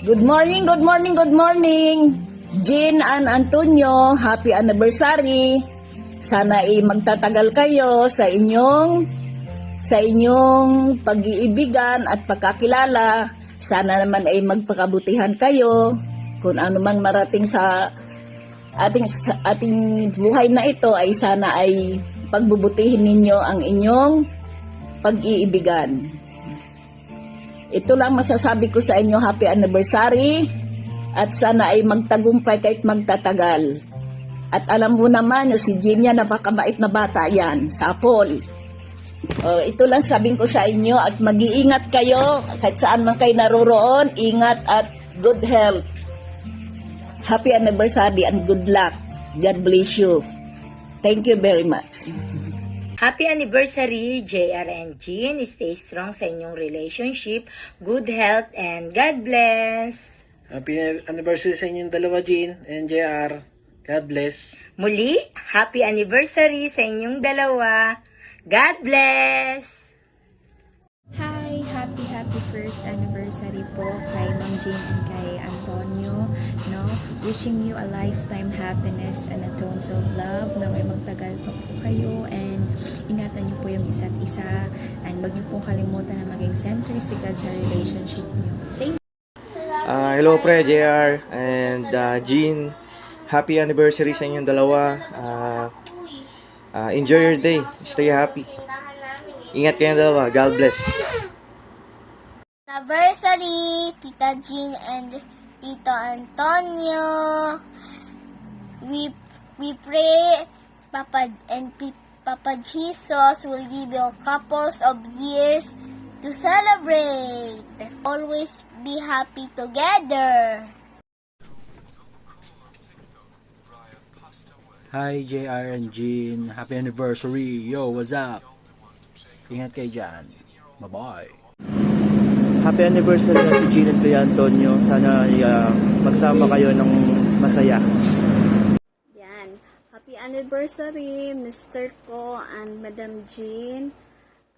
Good morning, good morning, good morning. Jean and Antonio, happy anniversary. Sana ay magtatagal kayo sa inyong pag-iibigan at pagkakilala. Sana naman ay magpakabutihan kayo. Kung ano man marating sa ating buhay na ito ay sana ay pagbubutihin ninyo ang inyong pag-iibigan. Ito lang masasabi ko sa inyo, happy anniversary at sana ay magtagumpay kahit magtatagal. At alam mo naman, si Genia, napakabait na bata yan, sapol. Ito lang sabing ko sa inyo at mag-iingat kayo kahit saan man kayo naroroon, ingat at good health. Happy anniversary and good luck. God bless you. Thank you very much. Happy anniversary, JR and Jean. Stay strong sa inyong relationship. Good health and God bless. Happy anniversary sa inyong dalawa, Jean and JR. God bless. Muli, happy anniversary sa inyong dalawa. God bless. Hi! Happy first anniversary po kay Ma'am Jean and kay Antonio, no? Wishing you a lifetime happiness and a tons of love na may magtagal pa po kayo and ingatan niyo po yung isa't isa and wag niyo pong kalimutan na maging center si God sa relationship niyo. Thank you! Hello pre, JR and Jean. Happy anniversary sa inyong dalawa. Enjoy your day. Stay happy. Ingat kayong dalawa. God bless. Anniversary, Tita Jean and Tito Antonio. We pray Papa Jesus will give you couples of years to celebrate. Always be happy together. Hi JR and Jean, happy anniversary. Yo, what's up? Ingat kayo dyan. Bye-bye. Happy anniversary na si Jean and Kuya Antonio. Sana magsama kayo ng masaya. Yan. Happy anniversary, Mr. Ko and Madam Jean.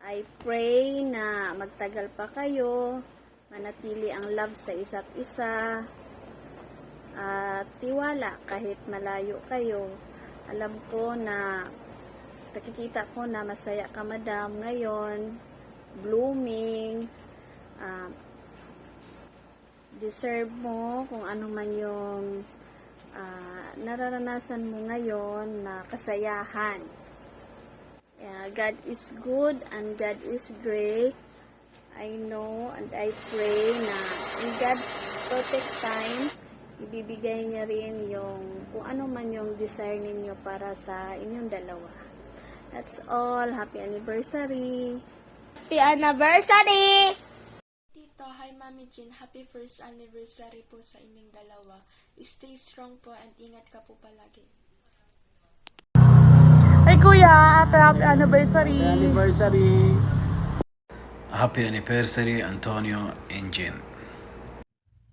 I pray na magtagal pa kayo, manatili ang love sa isa't isa, at tiwala kahit malayo kayo. Alam ko na, nakikita ko na masaya ka, Madam, ngayon, blooming, deserve mo kung ano man yung nararanasan mo ngayon na kasayahan. God is good and God is great. I know and I pray na in God's perfect time, ibibigay niya rin yung kung ano man yung desire ninyo para sa inyong dalawa. That's all. Happy anniversary! Happy anniversary! Tito, hi Mami Jean. Happy first anniversary po sa inyong dalawa. Stay strong po and ingat ka po palagi. Hey Kuya, happy anniversary! Happy anniversary! Happy anniversary Antonio and Jean.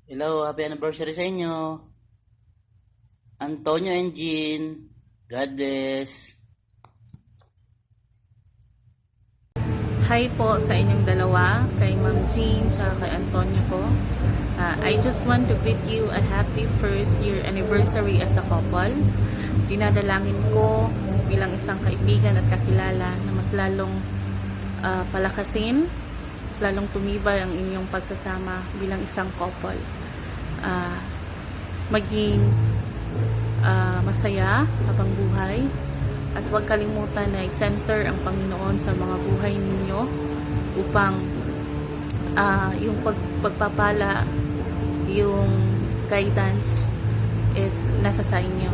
Hello, happy anniversary sa inyo. Antonio and Jean. God bless. Hi po sa inyong dalawa, kay Ma'am Jean at kay Antonio ko. I just want to greet you a happy first year anniversary as a couple. Dinadalangin ko bilang isang kaibigan at kakilala na mas lalong palakasin, mas lalong tumibay ang inyong pagsasama bilang isang couple. Maging masaya habang buhay. At huwag kalimutan na i-center ang Panginoon sa mga buhay ninyo upang yung pagpapala, yung guidance is nasa sa inyo.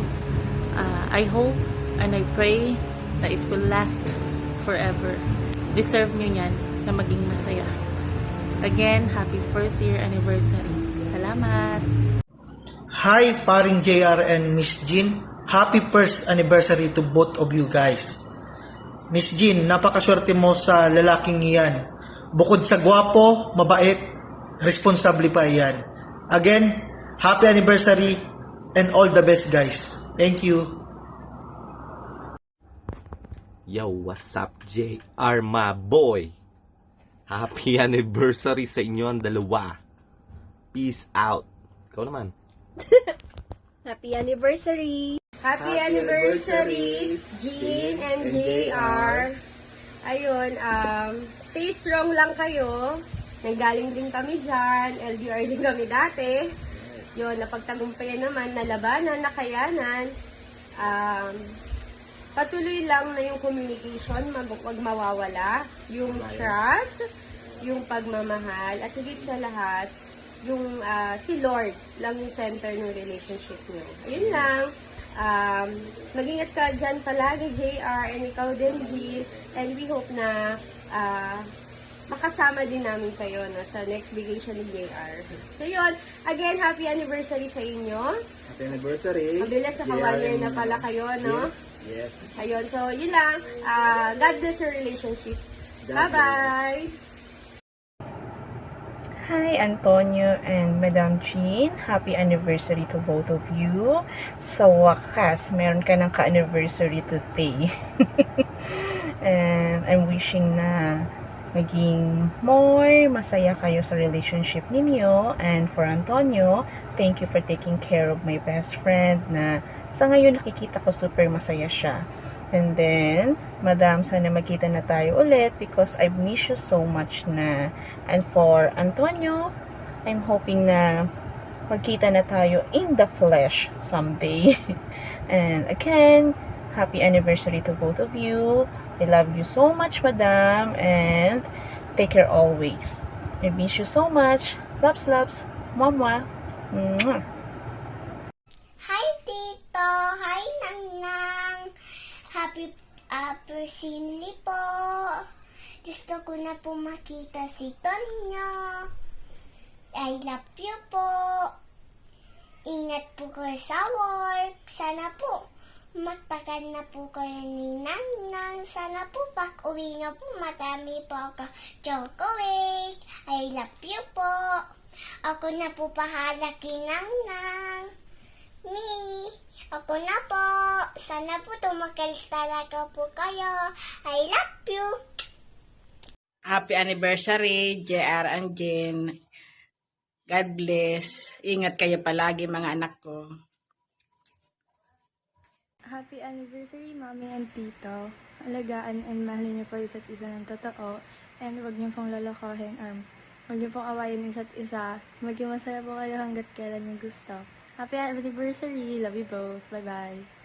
I hope and I pray that it will last forever. Deserve nyo yan na maging masaya. Again, happy first year anniversary. Salamat! Hi, paring JR and Miss Jean. Happy first anniversary to both of you guys. Miss Jean, napakaswerte mo sa lalaking iyan. Bukod sa gwapo, mabait, responsable pa iyan. Again, happy anniversary and all the best guys. Thank you. Yo, what's up JR, my boy? Happy anniversary sa inyo ang dalawa. Peace out. Ikaw naman. Happy anniversary! Happy anniversary, Jean and JR. Ayun, stay strong lang kayo. Nanggaling din kami dyan. LDR din kami dati. Yun, napagtagumpayan naman, nalabanan, nakayanan. Patuloy lang na yung communication, wag mawawala. Yung trust, yung pagmamahal, at higit sa lahat, yung si Lord lang yung center ng relationship nyo. Ayun lang. Mag-ingat ka dyan palagi, JR, and ikaw din, Jill. And we hope na makasama din namin kayo no, sa next vacation ni JR. So yun, again, happy anniversary sa inyo. Happy anniversary. Mabilis na 1 year na pala kayo, no? Yes. Ayun, so yun lang. God bless your relationship. Bye-bye! Hi, Antonio and Madam Jean. Happy anniversary to both of you. Sa wakas, meron ka ng ka-anniversary today. And I'm wishing na maging more masaya kayo sa relationship ninyo. And for Antonio, thank you for taking care of my best friend na sa ngayon nakikita ko super masaya siya. And then, Madam, sana magkita na tayo ulit because I miss you so much na. And for Antonio, I'm hoping na magkita na tayo in the flesh someday. And again, happy anniversary to both of you. I love you so much, Madam, and take care always. I miss you so much. Loves, loves. Mama. Mwah. Hi, Tito! Hi, Nangnang! Happy anniversary po! Gusto ko na po makita si Tonyo. I love you po! Ingat po ko sa work. Sana po magtagal na po ko ni Nangnang. Sana po pag uwi nga po madami po ako chocolate. I love you po! Ako na po pahala kay Nangnang. Me, ako na po. Sana po tumakal talaga po kayo. I love you. Happy anniversary, JR and Jen. God bless. Ingat kayo palagi mga anak ko. Happy anniversary, Mommy and Tito. Alagaan and mahalin niyo po isa't isa ng totoo. And huwag niyo pong lolokohin huwag niyo pong awayin isa't isa. Maging masaya po kayo hanggat kailan niyo gusto. Happy anniversary. Love you both. Bye-bye.